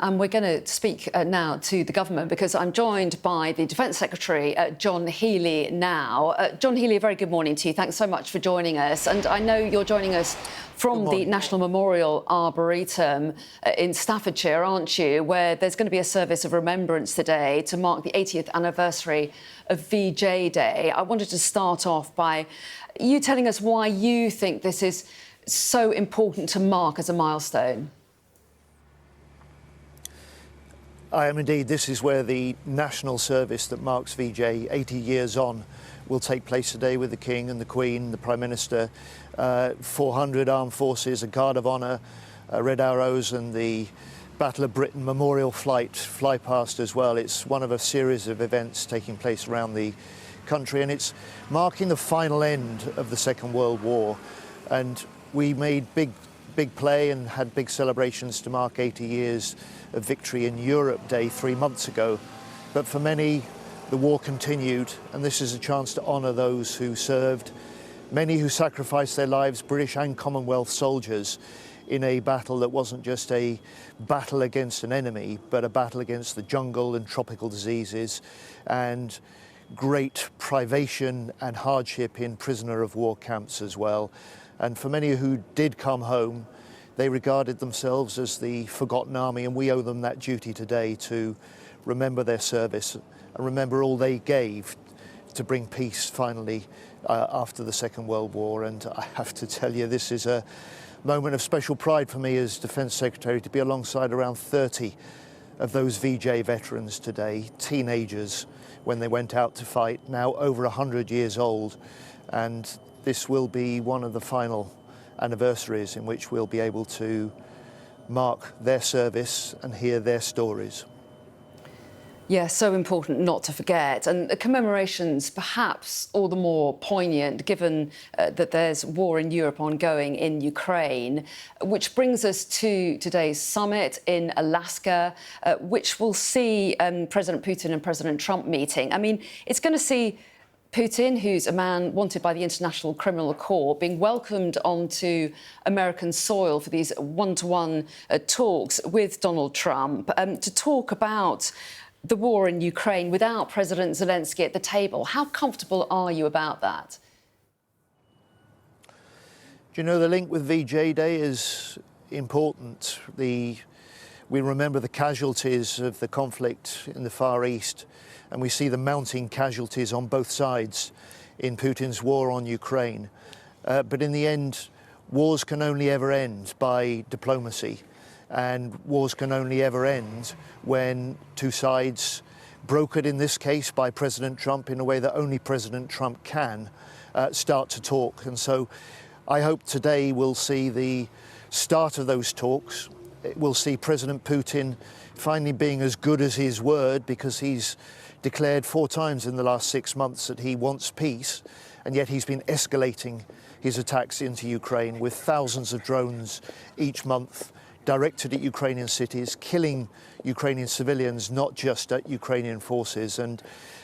And we're going to speak now to the government because I'm joined by the Defence Secretary, John Healey, now. John Healey, a very good morning to you. Thanks so much for joining us. And I know you're joining us from the National Memorial Arboretum in Staffordshire, aren't you, where there's going to be a service of remembrance today to mark the 80th anniversary of VJ Day. I wanted to start off by you telling us why you think this is so important to mark as a milestone. I am indeed. This is where the national service that marks VJ 80 years on will take place today with the King and the Queen, the Prime Minister, 400 armed forces, a Guard of Honour, Red Arrows and the Battle of Britain Memorial Flight fly past as well. It's one of a series of events taking place around the country, and it's marking the final end of the Second World War. And we made big play and had big celebrations to mark 80 years of victory in Europe Day 3 months ago. But for many, the war continued, and this is a chance to honour those who served, many who sacrificed their lives, British and Commonwealth soldiers, in a battle that wasn't just a battle against an enemy, but a battle against the jungle and tropical diseases and great privation and hardship in prisoner of war camps as well. And for many who did come home, they regarded themselves as the forgotten army, and we owe them that duty today to remember their service and remember all they gave to bring peace finally after the Second World War. And I have to tell you, this is a moment of special pride for me as Defence Secretary to be alongside around 30 of those VJ veterans today, teenagers when they went out to fight, now over 100 years old. And this will be one of the final anniversaries in which we'll be able to mark their service and hear their stories. Yeah, so important not to forget. And the commemorations perhaps all the more poignant given that there's war in Europe ongoing in Ukraine, which brings us to today's summit in Alaska, which will see President Putin and President Trump meeting. I mean, it's going to see Putin, who's a man wanted by the International Criminal Court, being welcomed onto American soil for these one-to-one talks with Donald Trump to talk about the war in Ukraine without President Zelensky at the table. How comfortable are you about that? Do you know, the link with VJ Day is important. We remember the casualties of the conflict in the Far East, and we see the mounting casualties on both sides in Putin's war on Ukraine. But in the end, wars can only ever end by diplomacy, and wars can only ever end when two sides, brokered in this case by President Trump in a way that only President Trump can, start to talk. And so I hope today we'll see the start of those talks. We'll see President Putin finally being as good as his word, because he's declared 4 times in the last 6 months that he wants peace, and yet he's been escalating his attacks into Ukraine with thousands of drones each month directed at Ukrainian cities, killing Ukrainian civilians, not just at Ukrainian forces. And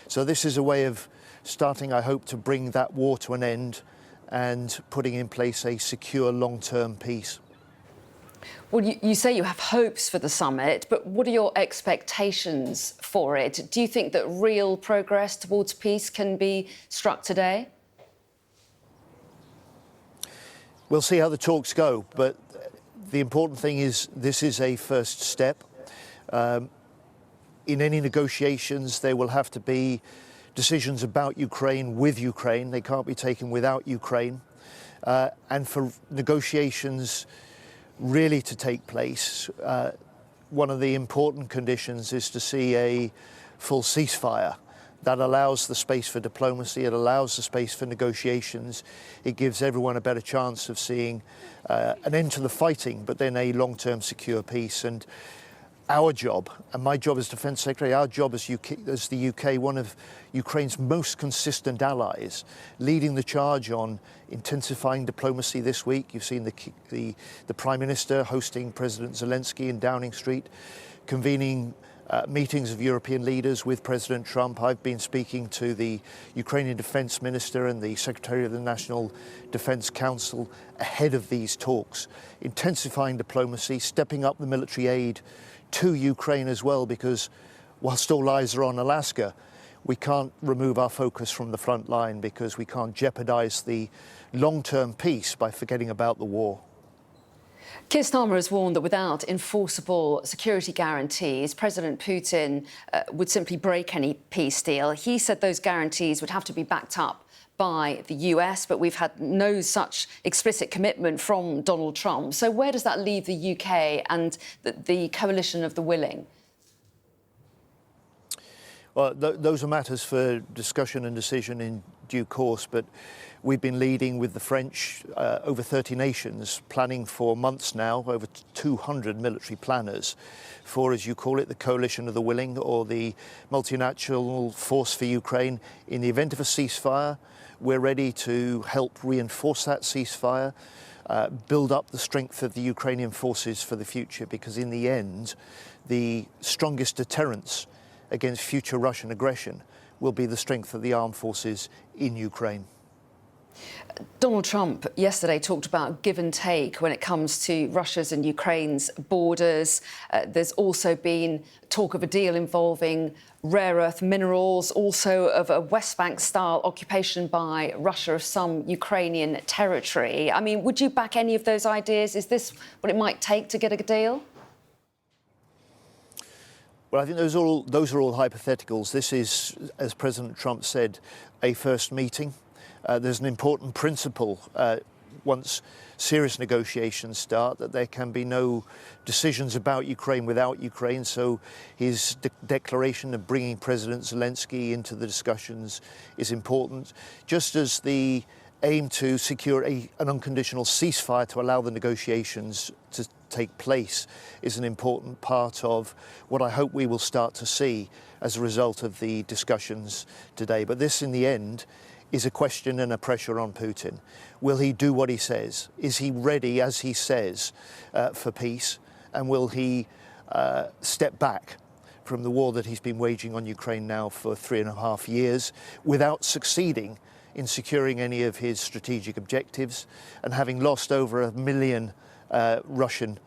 so this is a way of starting, I hope, to bring that war to an end and putting in place a secure long-term peace. Well, you say you have hopes for the summit, but what are your expectations for it? Do you think that real progress towards peace can be struck today? We'll see how the talks go, but the important thing is this is a first step. In any negotiations, there will have to be decisions about Ukraine with Ukraine. They can't be taken without Ukraine. And for negotiations really to take place, one of the important conditions is to see a full ceasefire. That allows the space for diplomacy, it allows the space for negotiations. It gives everyone a better chance of seeing an end to the fighting, but then a long-term secure peace. And our job, and my job as Defence Secretary, our job as the UK, one of Ukraine's most consistent allies, leading the charge on intensifying diplomacy this week. You've seen the Prime Minister hosting President Zelensky in Downing Street, convening meetings of European leaders with President Trump. I've been speaking to the Ukrainian Defence Minister and the Secretary of the National Defence Council ahead of these talks, intensifying diplomacy, stepping up the military aid to Ukraine as well, because whilst all eyes are on Alaska, we can't remove our focus from the front line, because we can't jeopardise the long-term peace by forgetting about the war. Keir Starmer has warned that without enforceable security guarantees, President Putin would simply break any peace deal. He said those guarantees would have to be backed up by the US, but we've had no such explicit commitment from Donald Trump. So where does that leave the UK and the coalition of the willing? Well, those are matters for discussion and decision in due course, but we've been leading with the French, over 30 nations, planning for months now, over 200 military planners for, as you call it, the coalition of the willing, or the multinational force for Ukraine. In the event of a ceasefire, we're ready to help reinforce that ceasefire, build up the strength of the Ukrainian forces for the future, because in the end, the strongest deterrence against future Russian aggression will be the strength of the armed forces in Ukraine. Donald Trump yesterday talked about give and take when it comes to Russia's and Ukraine's borders. There's also been talk of a deal involving rare earth minerals, also of a West Bank-style occupation by Russia of some Ukrainian territory. I mean, would you back any of those ideas? Is this what it might take to get a deal? Well, I think those are all hypotheticals. This is, as President Trump said, a first meeting. There's an important principle once serious negotiations start, that there can be no decisions about Ukraine without Ukraine. So his declaration of bringing President Zelensky into the discussions is important, just as the aim to secure an unconditional ceasefire to allow the negotiations to take place is an important part of what I hope we will start to see as a result of the discussions today. But this, in the end, is a question and a pressure on Putin. Will he do what he says? Is he ready, as he says, for peace? And will he step back from the war that he's been waging on Ukraine now for 3.5 years without succeeding in securing any of his strategic objectives, and having lost over 1 million Russian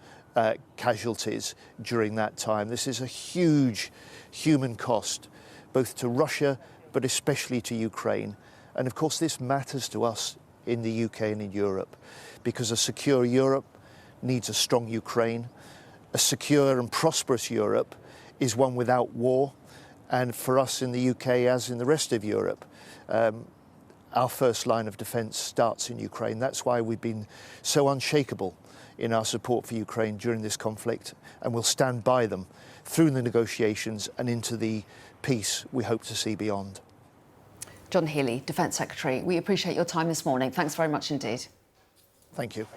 casualties during that time? This is a huge human cost, both to Russia, but especially to Ukraine. And of course, this matters to us in the UK and in Europe, because a secure Europe needs a strong Ukraine. A secure and prosperous Europe is one without war. And for us in the UK, as in the rest of Europe, our first line of defence starts in Ukraine. That's why we've been so unshakable in our support for Ukraine during this conflict, and we'll stand by them through the negotiations and into the peace we hope to see beyond. John Healey, Defence Secretary, we appreciate your time this morning. Thanks very much indeed. Thank you.